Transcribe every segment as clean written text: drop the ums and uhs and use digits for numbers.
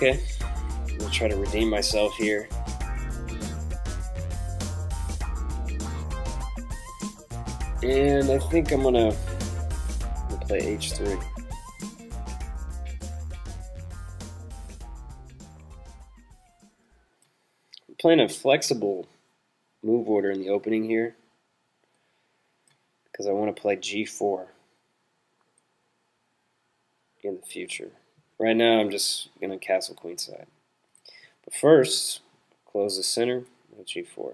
Okay, I'm gonna try to redeem myself here. And I think I'm gonna play h3. I'm playing a flexible move order in the opening here because I want to play g4 in the future. Right now I'm just gonna castle queenside. But first, close the center with g4.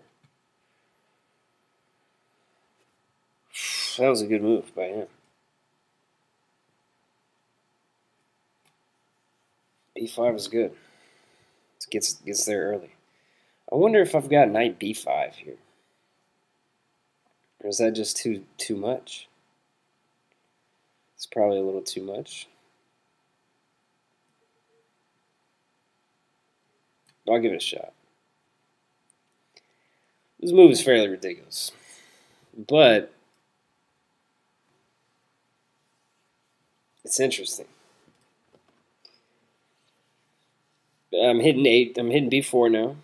That was a good move by him. b5 is good. It gets there early. I wonder if I've got knight b5 here. Or is that just too much? It's probably a little too much. I'll give it a shot. This move is fairly ridiculous. But it's interesting. I'm hitting b4 now.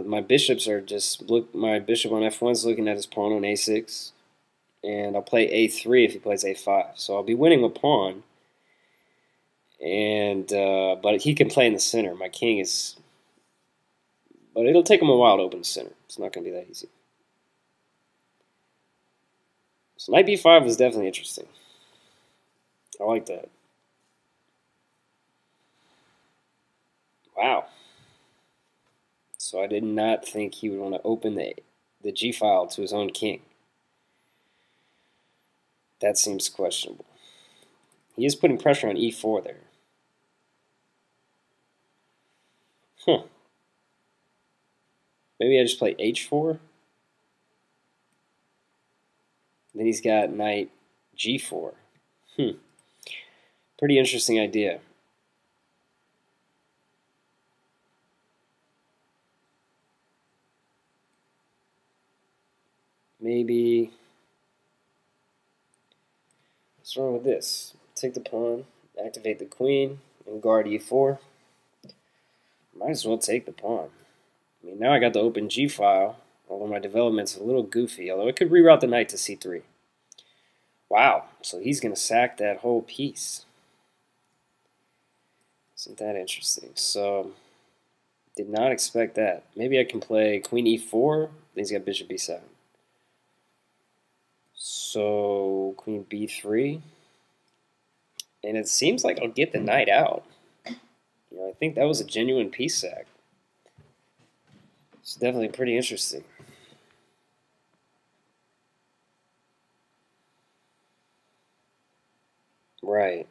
My bishops are my bishop on f1 is looking at his pawn on a6, and I'll play a3 if he plays a5. So I'll be winning a pawn, and but he can play in the center. My king is, but it'll take him a while to open the center. It's not going to be that easy. So knight b5 is definitely interesting. I like that. Wow. So I did not think he would want to open the G file to his own king. That seems questionable. He is putting pressure on e4 there. Huh. Maybe I just play h4. Then he's got knight g4. Pretty interesting idea. Maybe, what's wrong with this? Take the pawn, activate the queen, and guard e4. Might as well take the pawn. I mean, now I got the open g file, although my development's a little goofy, although it could reroute the knight to c3. Wow, so he's going to sack that whole piece. Isn't that interesting? So, did not expect that. Maybe I can play queen e4, then he's got bishop b7. So, queen b3. And it seems like I'll get the knight out. You know, I think that was a genuine piece sack. It's definitely pretty interesting. Right.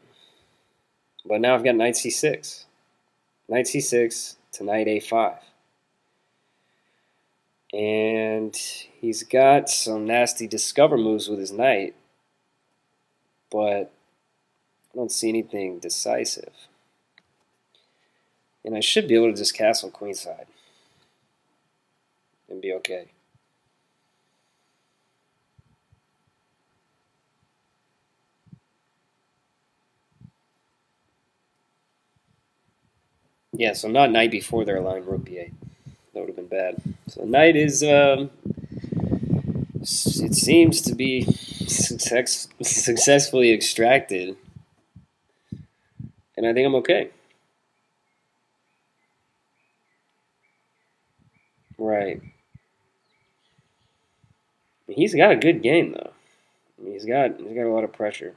But now I've got knight c6. Knight c6 to knight a5. And he's got some nasty discover moves with his knight, but I don't see anything decisive. And I should be able to just castle queenside and be okay. Yeah, so not knight before they're allowing rook b8. That would have been bad. So knight is, it seems to be successfully extracted. And I think I'm okay. Right. He's got a good game, though. I mean, he's got a lot of pressure.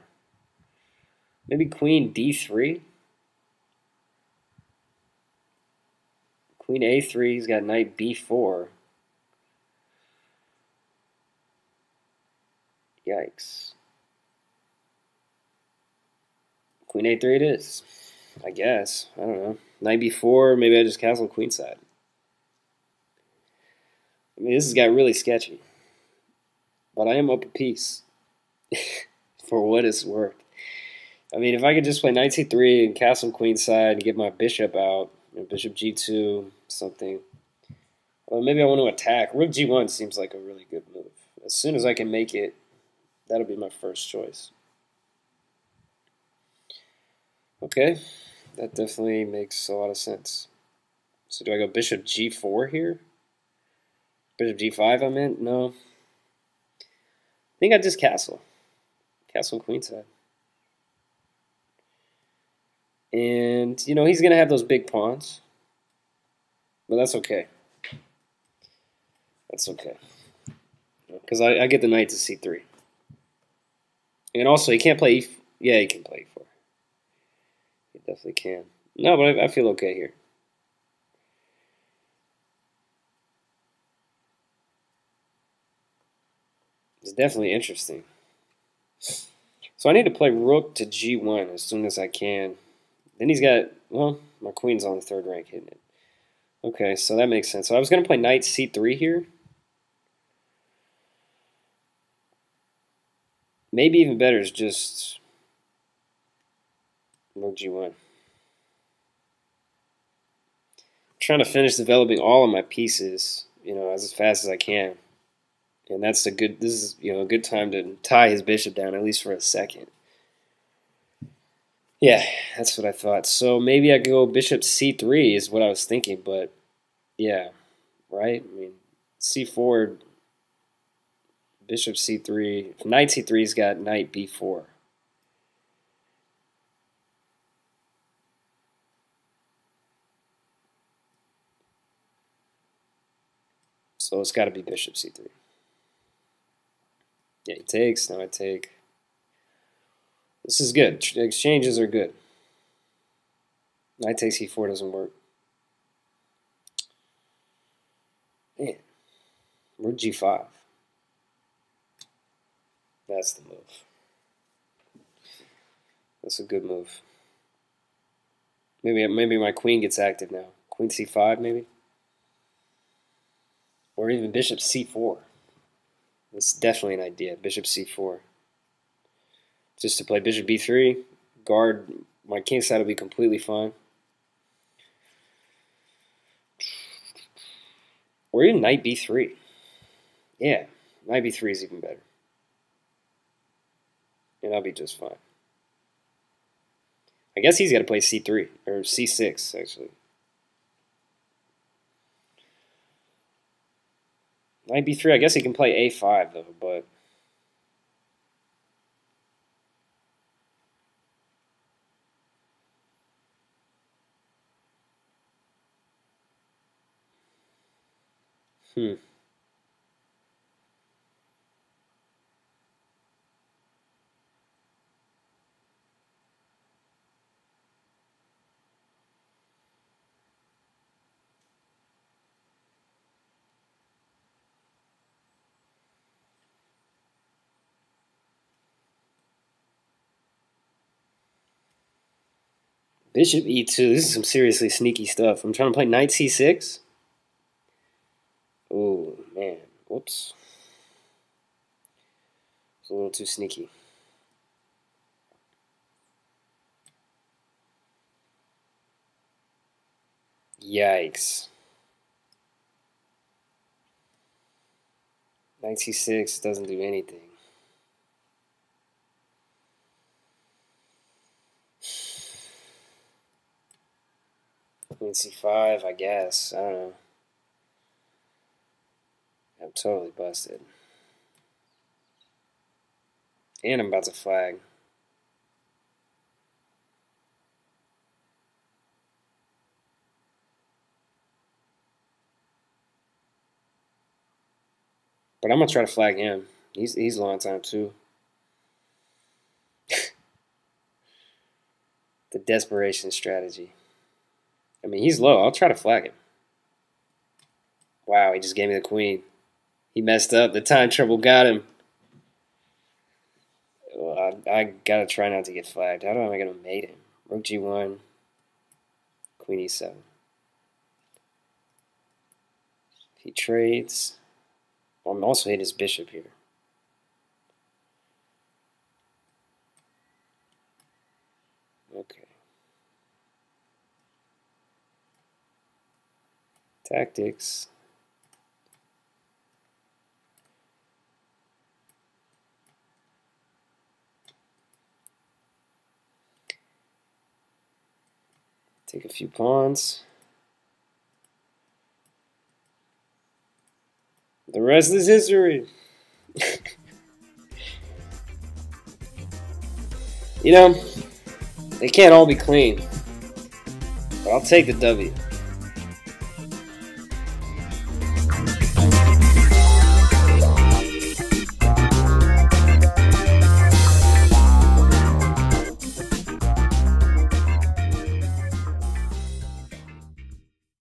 Maybe queen d3. Queen a3, he's got knight b4. Yikes. Queen a3 it is, I guess. I don't know. Knight b4, maybe I just castle queenside. I mean, this has got really sketchy. But I am up a piece. For what it's worth. I mean, if I could just play knight c3 and castle queenside and get my bishop out, you know, bishop g2, something. Well, maybe I want to attack. Rook g1 seems like a really good move. As soon as I can make it, that'll be my first choice. Okay, that definitely makes a lot of sense. So do I go bishop g4 here? Bishop g5 I meant? No. I think I just castle. Castle queenside. And, you know, he's going to have those big pawns. But that's okay. That's okay. Because I get the knight to c3. And also, he can't play yeah, he can play e4. He definitely can. No, but I feel okay here. It's definitely interesting. So I need to play rook to g1 as soon as I can. Then he's got, well, my queen's on the third rank hitting it. Okay, so that makes sense. So I was going to play knight c3 here. Maybe even better is just rook g1. I'm trying to finish developing all of my pieces, you know, as fast as I can. And that's a good, this is, you know, a good time to tie his bishop down, at least for a second. Yeah, that's what I thought. So maybe I could go bishop c3 is what I was thinking, but yeah, right? I mean, c4, bishop c3, knight c3's got knight b4. So it's got to be bishop c3. Yeah, he takes, now I take. This is good. Exchanges are good. Knight takes e4 doesn't work. Man, rook g5. That's the move. That's a good move. Maybe my queen gets active now. Queen c5 maybe? Or even bishop c4. That's definitely an idea. Bishop c4. Just to play bishop b3. Guard. My king side will be completely fine. Or even knight b3. Yeah, knight b3 is even better. And I'll be just fine. I guess he's got to play c3. Or c6, actually. Knight b3, I guess he can play a5, though, but... Bishop e2. This is some seriously sneaky stuff. I'm trying to play knight c6. Oh, man. Whoops. It's a little too sneaky. Yikes. Knight c6 doesn't do anything. Queen c5, I guess. I don't know. I'm totally busted. And I'm about to flag. But I'm going to try to flag him. He's a long time, too. The desperation strategy. I mean, he's low. I'll try to flag him. Wow, he just gave me the queen. He messed up. The time trouble got him. Well, I gotta try not to get flagged. How am I gonna mate him? Rook g1, queen e7. If he trades, well, I'm also hitting his bishop here. Okay. Tactics. Take a few pawns. The rest is history. You know, they can't all be clean. But I'll take the W.